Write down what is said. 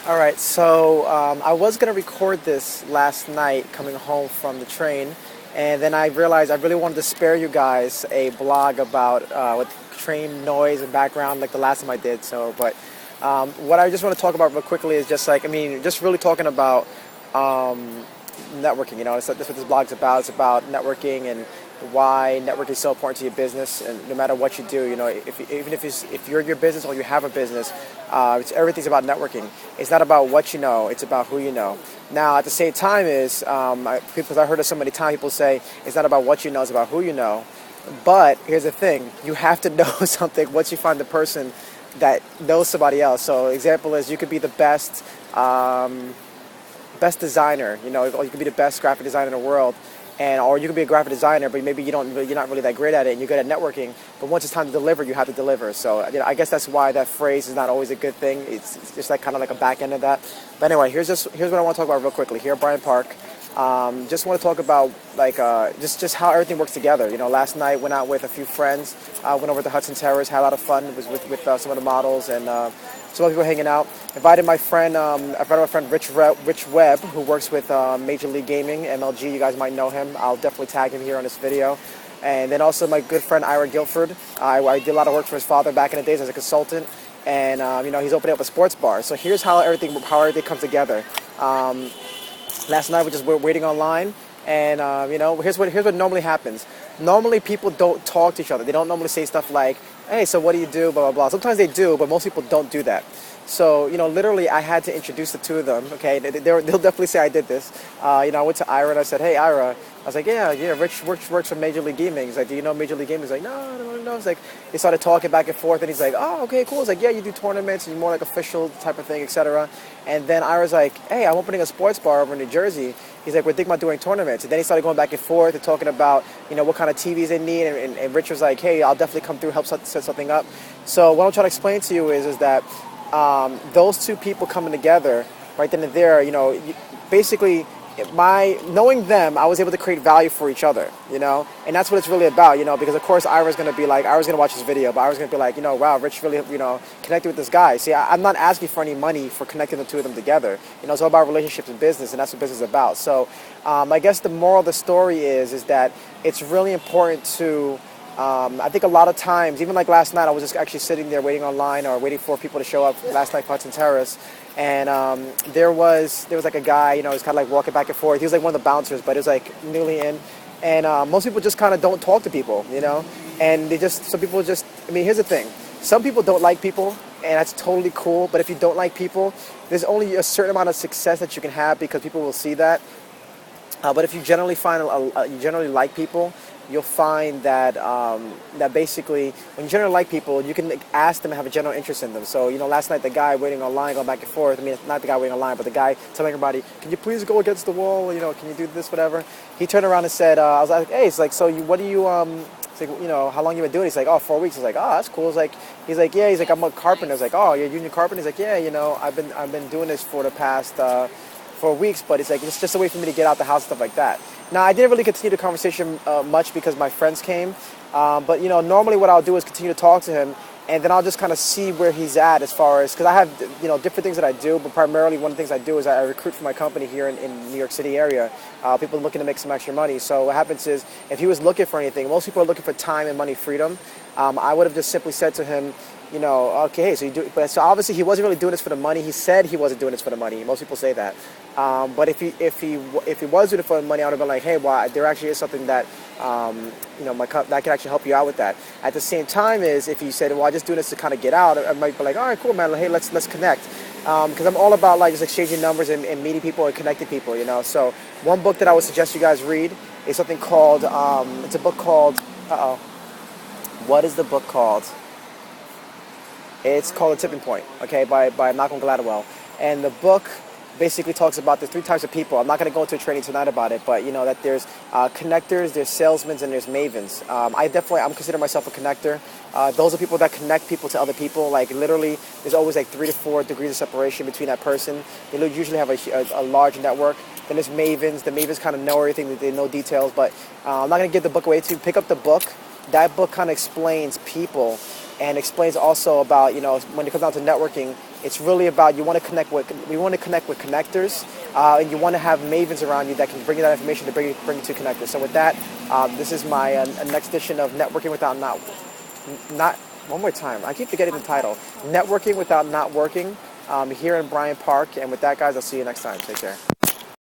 All right, so I was going to record this last night coming home from the train, and then I realized I really wanted to spare you guys a blog about with train noise and background like the last time I did. What I just want to talk about real quickly is just just really talking about networking. That's what this blog's about. It's about networking and why networking is so important to your business. And no matter what you do, if you're in your business or you have a business, everything's about networking. It's not about what you know; it's about who you know. Now, at the same time, because I heard it so many times, people say it's not about what you know; it's about who you know. But here's the thing: you have to know something once you find the person that knows somebody else. So, example is you could be the best designer, or you could be the best graphic designer in the world, or you could be a graphic designer, but maybe you're not really that great at it, and you're good at networking. But once it's time to deliver, you have to deliver. So, I guess that's why that phrase is not always a good thing. It's just like kind of like a back end of that. But anyway, here's what I want to talk about real quickly. Here at Bryant Park, just want to talk about just how everything works together. Last night went out with a few friends. Went over to Hudson Terrace, had a lot of fun. It was with some of the models and some other people hanging out. Invited my friend Rich Webb, who works with Major League Gaming, MLG. You guys might know him. I'll definitely tag him here on this video. And then also my good friend Ira Guilford. I did a lot of work for his father back in the days as a consultant. And he's opening up a sports bar. So here's how everything comes together. Last night we're waiting online, and here's what normally happens. Normally people don't talk to each other. They don't normally say stuff like, "Hey, so what do you do?" Blah blah blah. Sometimes they do, but most people don't do that. So literally, I had to introduce the two of them. Okay, they'll definitely say I did this. I went to Ira and I said, "Hey, Ira." I was like, yeah, Rich works for Major League Gaming. He's like, "Do you know Major League Gaming?" He's like, no. It's like they started talking back and forth, and he's like, "Oh, okay, cool." It's like, "Yeah, you do tournaments, and you're more like official type of thing, etc." And then Ira's like, "Hey, I'm opening a sports bar over in New Jersey." He's like, "We're thinking about doing tournaments." And then he started going back and forth and talking about what kind of TVs they need. And Rich was like, "Hey, I'll definitely come through, help set something up." So what I'm trying to explain to you is that those two people coming together right then and there, basically knowing them, I was able to create value for each other, and that's what it's really about, because of course Ira's going to watch this video, but Ira's going to be like, wow, Rich really, connected with this guy. See, I'm not asking for any money for connecting the two of them together. It's all about relationships and business, and that's what business is about. So I guess the moral of the story is that it's really important to I think a lot of times, even like last night, I was just actually sitting there waiting online or waiting for people to show up last night, Hudson Terrace, and there was like a guy, he was kind of like walking back and forth. He was like one of the bouncers, but it was like newly in, and most people just kind of don't talk to people, and some people just, here's the thing, some people don't like people, and that's totally cool, but if you don't like people, there's only a certain amount of success that you can have because people will see that. But if you generally you generally like people, you'll find that that basically when you generally like people, you can ask them and have a general interest in them. So last night the guy waiting online, going back and forth. Not the guy waiting online, but the guy telling everybody, "Can you please go against the wall? Can you do this, whatever?" He turned around and said, "I was like, hey, it's like, so what do you It's like, how long you been doing it?" He's like, "Oh, 4 weeks." I was like, "Oh, that's cool." He's like, "Yeah." He's like, "I'm a carpenter." I was like, "Oh, you're a union carpenter?" He's like, "Yeah, I've been doing this for the past 4 weeks, but it's like it's just a way for me to get out the house, stuff like that." Now, I didn't really continue the conversation much because my friends came, but normally what I'll do is continue to talk to him, and then I'll just kind of see where he's at as far as, because I have different things that I do, but primarily one of the things I do is I recruit for my company here in New York City area, people looking to make some extra money. So what happens is, if he was looking for anything, most people are looking for time and money freedom. I would have just simply said to him, okay, so you do, but so obviously he wasn't really doing this for the money. He said he wasn't doing this for the money. Most people say that, but if he was doing it for the money, I would have been like, "Hey, well, there actually is something that that can actually help you out with that." At the same time, is if he said, "Well, I'm just doing this to kind of get out," I might be like, "All right, cool, man. Hey, let's connect," because I'm all about just exchanging numbers and meeting people and connecting people. So one book that I would suggest you guys read is something called it's a book called what is the book called? It's called The Tipping Point, okay, by Malcolm Gladwell. And the book basically talks about the 3 types of people. I'm not going to go into a training tonight about it, but that there's connectors, there's salesmen, and there's mavens. I'm considering myself a connector. Those are people that connect people to other people. Like literally, there's always like 3 to 4 degrees of separation between that person. They usually have a large network. Then there's mavens. The mavens kind of know everything. They know details, but I'm not going to give the book away to you. Pick up the book. That book kind of explains people and explains also about, when it comes down to networking, It's really about we want to connect with connectors, and you want to have mavens around you that can bring you that information to bring you to connectors. So with that, this is my next edition of Networking Without Not one more time. I keep forgetting the title. Networking Without Not Working, here in Bryant Park. And with that, guys, I'll see you next time. Take care.